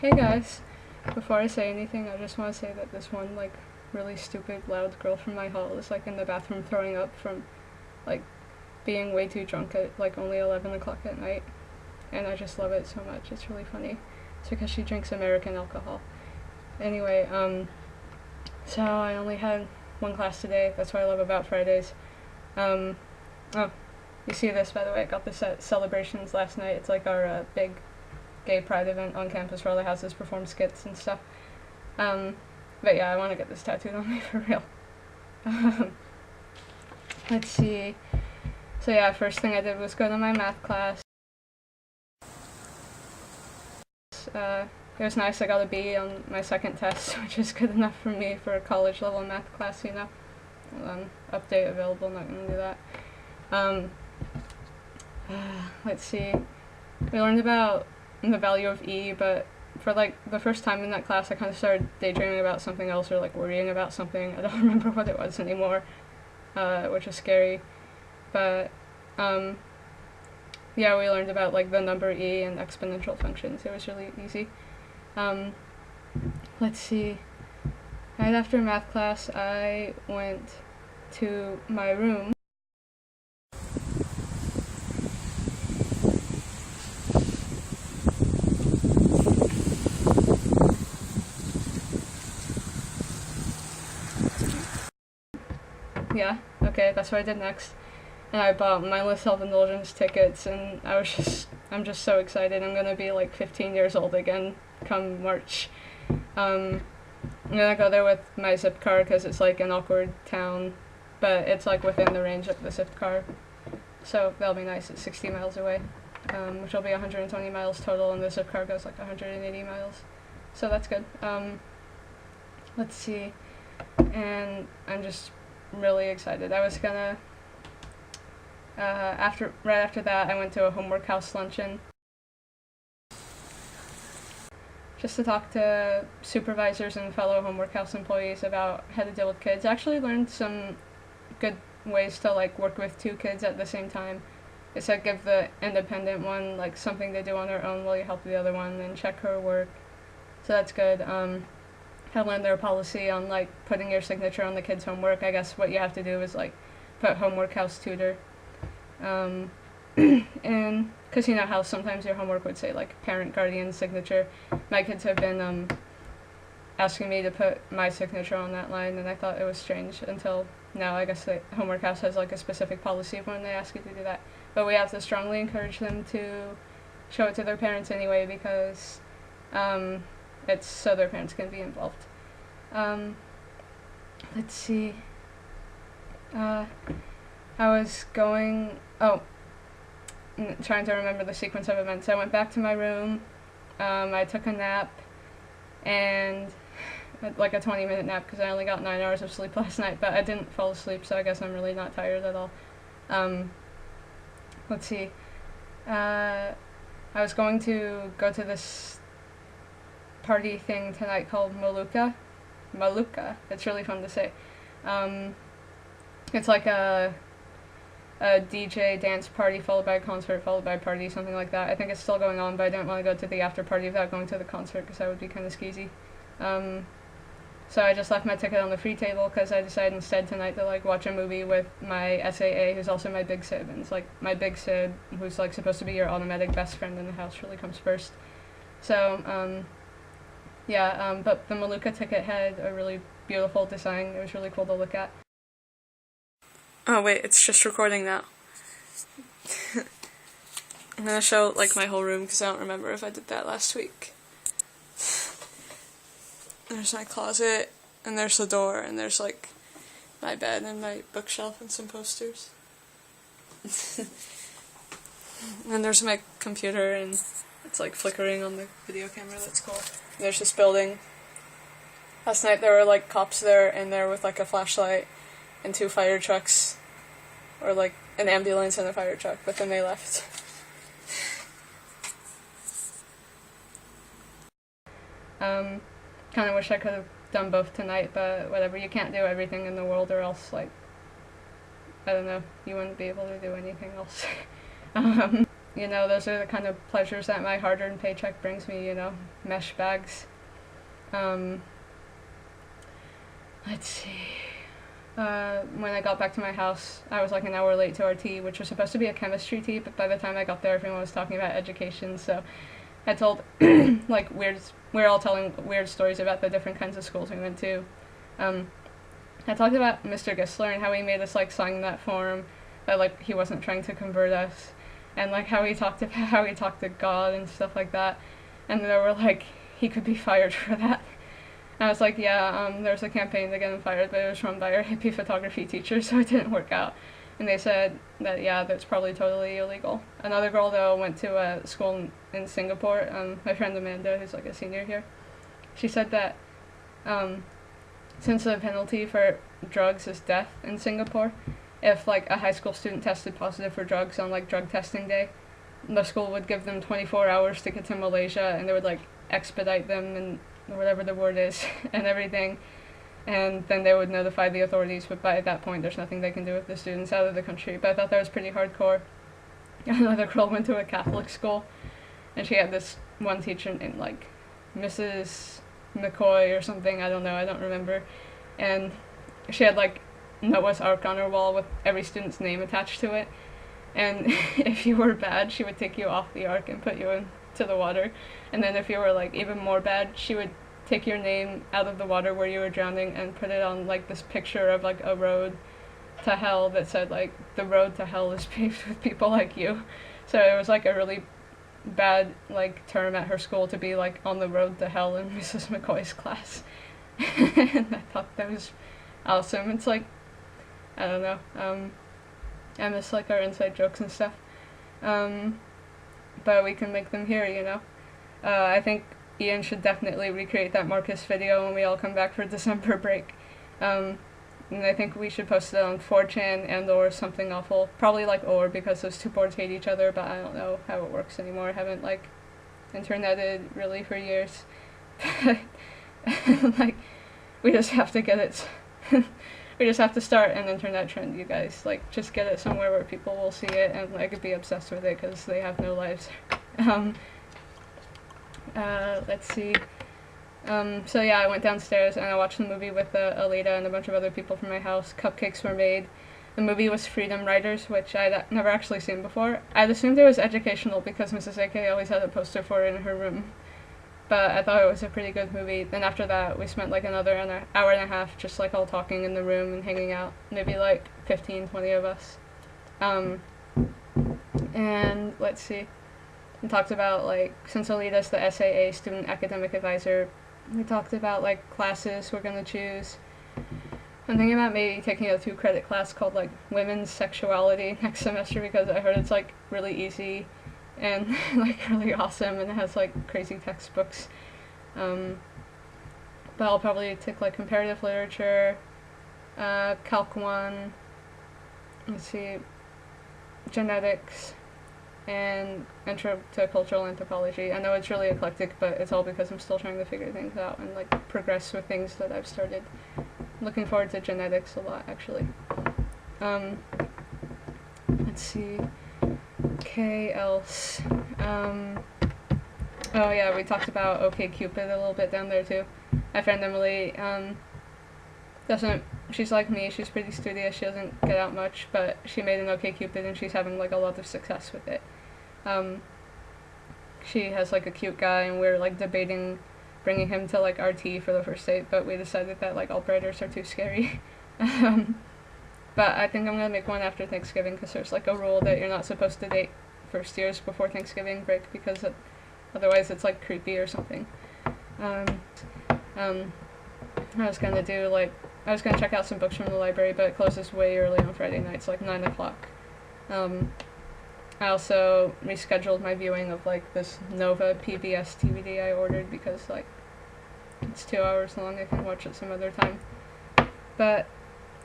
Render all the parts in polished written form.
Hey guys, before I say anything, I just want to say that this one, really stupid, loud girl from my hall is, in the bathroom throwing up from, like, being way too drunk at, only 11 o'clock at night. And I just love it so much. It's really funny. It's because she drinks American alcohol. Anyway, so I only had one class today. That's what I love about Fridays. Oh, you see this, by the way. I got this at Celebrations last night. It's like our big gay pride event on campus where all the houses perform skits and stuff. But yeah, I want to get this tattooed on me for real. Let's see. So yeah, first thing I did was go to my math class. It was nice. I got a B on my second test, which is good enough for me for a college level math class, you know. Update available, not gonna do that. Let's see. We learned about the value of E, but for the first time in that class I kind of started daydreaming about something else, or worrying about something. I don't remember what it was anymore, which is scary. But yeah, we learned about the number E and exponential functions. It was really easy. Let's see. Right after math class I went to my room. Yeah, okay, that's what I did next. And I bought mindless self-indulgence tickets, and I'm just so excited. I'm gonna be 15 years old again come March. I'm gonna go there with my zip car because it's an awkward town, but it's within the range of the zip car. So that'll be nice. It's 60 miles away, which will be 120 miles total, and the zip car goes 180 miles. So that's good. Let's see. And I'm just really excited. I was gonna right after that I went to a homework house luncheon just to talk to supervisors and fellow homework house employees about how to deal with kids. I actually learned some good ways to work with two kids at the same time. It's give the independent one something to do on her own while you help the other one, and check her work. So that's good. I learned their policy on putting your signature on the kid's homework. I guess what you have to do is put homework house tutor. And because you know how sometimes your homework would say parent guardian signature. My kids have been asking me to put my signature on that line, and I thought it was strange until now. I guess the homework house has a specific policy of when they ask you to do that. But we have to strongly encourage them to show it to their parents anyway, because it's so their parents can be involved. Let's see. I was trying to remember the sequence of events. I went back to my room, I took a nap, and a 20-minute nap because I only got 9 hours of sleep last night, but I didn't fall asleep, so I guess I'm really not tired at all. Let's see. I was going to go to this party thing tonight called Maluka. It's really fun to say. It's a DJ dance party followed by a concert followed by a party, something like that. I think it's still going on, but I didn't want to go to the after party without going to the concert because that would be kind of skeezy. So I just left my ticket on the free table because I decided instead tonight to watch a movie with my SAA, who's also my big sib, and it's my big sib, who's supposed to be your automatic best friend in the house, really comes first. So yeah, but the Maluka ticket had a really beautiful design. It was really cool to look at. Oh wait, it's just recording now. I'm gonna show my whole room because I don't remember if I did that last week. There's my closet, and there's the door, and there's my bed and my bookshelf and some posters. And there's my computer, and it's flickering on the video camera. That's cool. There's this building. Last night there were cops there, in there with a flashlight and 2 fire trucks, or an ambulance and a fire truck, but then they left. Kind of wish I could have done both tonight, but whatever. You can't do everything in the world, or else I don't know, you wouldn't be able to do anything else. you know, those are the kind of pleasures that my hard-earned paycheck brings me, you know, mesh bags. Um, let's see. When I got back to my house, I was like an hour late to our tea, which was supposed to be a chemistry tea, but by the time I got there, everyone was talking about education, so I told, like, we're all telling weird stories about the different kinds of schools we went to. I talked about Mr. Gisler and how he made us, like, sign that form, that, like, he wasn't trying to convert us, and, like, how he talked about how he talked to God and stuff like that, and they were like, he could be fired for that. And I was like, yeah, there was a campaign to get him fired, but it was run by our hippie photography teacher, so it didn't work out. And they said that, yeah, that's probably totally illegal. Another girl, though, went to a school in Singapore, my friend Amanda, who's, like, a senior here. She said that since the penalty for drugs is death in Singapore, if, like, a high school student tested positive for drugs on, like, drug testing day, the school would give them 24 hours to get to Malaysia, and they would, like, expedite them and whatever the word is and everything, and then they would notify the authorities, but by that point there's nothing they can do with the students out of the country. But I thought that was pretty hardcore. Another girl went to a Catholic school, and she had this one teacher named, like, Mrs. McCoy or something, I don't know, I don't remember, and she had, like, Noah's Ark on her wall with every student's name attached to it, and if you were bad, she would take you off the ark and put you into the water, and then if you were, like, even more bad, she would take your name out of the water where you were drowning and put it on, like, this picture of, like, a road to hell that said, like, the road to hell is paved with people like you. So it was, like, a really bad, like, term at her school to be, like, on the road to hell in Mrs. McCoy's class. And I thought that was awesome. It's like, I don't know, I miss, like, our inside jokes and stuff, but we can make them here, you know. I think Ian should definitely recreate that Marcus video when we all come back for December break, and I think we should post it on 4chan and or something awful, probably, like, or, because those two boards hate each other, but I don't know how it works anymore. I haven't, like, interneted really for years. Like, we just have to get it. We just have to start an internet trend, you guys. Like, just get it somewhere where people will see it and, like, be obsessed with it because they have no lives. Let's see. So yeah, I went downstairs and I watched the movie with Alita and a bunch of other people from my house. Cupcakes were made. The movie was Freedom Riders, which I'd never actually seen before. I'd assumed it was educational because Mrs. AK always had a poster for it in her room. But I thought it was a pretty good movie. Then after that, we spent, like, another hour and a half just, like, all talking in the room and hanging out. Maybe, like, 15, 20 of us. And let's see. We talked about, like, since Alita's the SAA, Student Academic Advisor, we talked about, like, classes we're gonna choose. I'm thinking about maybe taking a 2-credit class called, like, Women's Sexuality next semester because I heard it's, like, really easy and, like, really awesome, and it has, like, crazy textbooks. But I'll probably take, like, comparative literature, Calc 1, let's see, genetics, and intro to cultural anthropology. I know it's really eclectic, but it's all because I'm still trying to figure things out and, like, progress with things that I've started. Looking forward to genetics a lot, actually. Let's see. Okay, else. Oh yeah, we talked about OkCupid a little bit down there too. My friend Emily, she's like me, she's pretty studious, she doesn't get out much, but she made an OkCupid and she's having, like, a lot of success with it. She has, like, a cute guy and we're, like, debating bringing him to, like, RT for the first date, but we decided that, like, Albrighters are too scary. But I think I'm gonna make one after Thanksgiving because there's, like, a rule that you're not supposed to date first years before Thanksgiving break because otherwise it's, like, creepy or something. I was gonna check out some books from the library, but it closes way early on Friday nights, like 9 o'clock. I also rescheduled my viewing of, like, this Nova PBS DVD I ordered because, like, it's 2 hours long, I can watch it some other time. But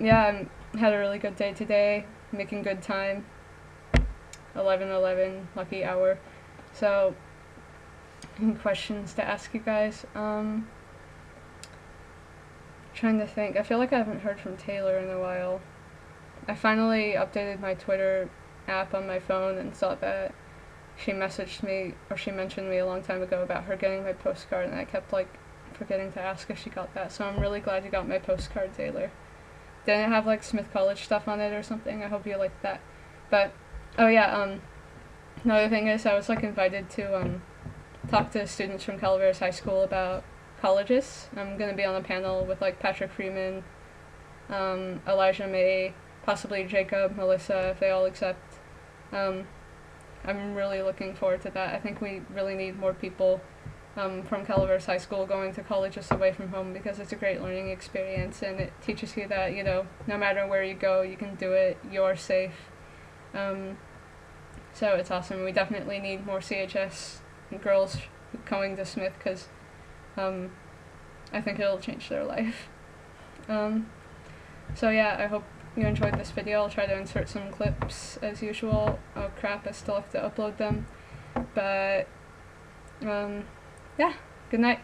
yeah, I had a really good day today, making good time. 11:11, lucky hour. So, any questions to ask you guys? Trying to think. I feel like I haven't heard from Taylor in a while. I finally updated my Twitter app on my phone and saw that she messaged me, or she mentioned me a long time ago about her getting my postcard, and I kept like forgetting to ask if she got that. So I'm really glad you got my postcard, Taylor. Didn't it have like Smith College stuff on it or something? I hope you liked that. But oh yeah, another thing is I was like invited to talk to students from Calaveras High School about colleges. I'm gonna be on a panel with like Patrick Freeman, Elijah May, possibly Jacob, Melissa, if they all accept. I'm really looking forward to that. I think we really need more people from Calaveras High School going to colleges away from home, because it's a great learning experience and it teaches you that, you know, no matter where you go, you can do it, you're safe. So it's awesome. We definitely need more CHS girls going to Smith, because I think it'll change their life. So yeah, I hope you enjoyed this video. I'll try to insert some clips as usual. Oh crap, I still have to upload them. But yeah, good night.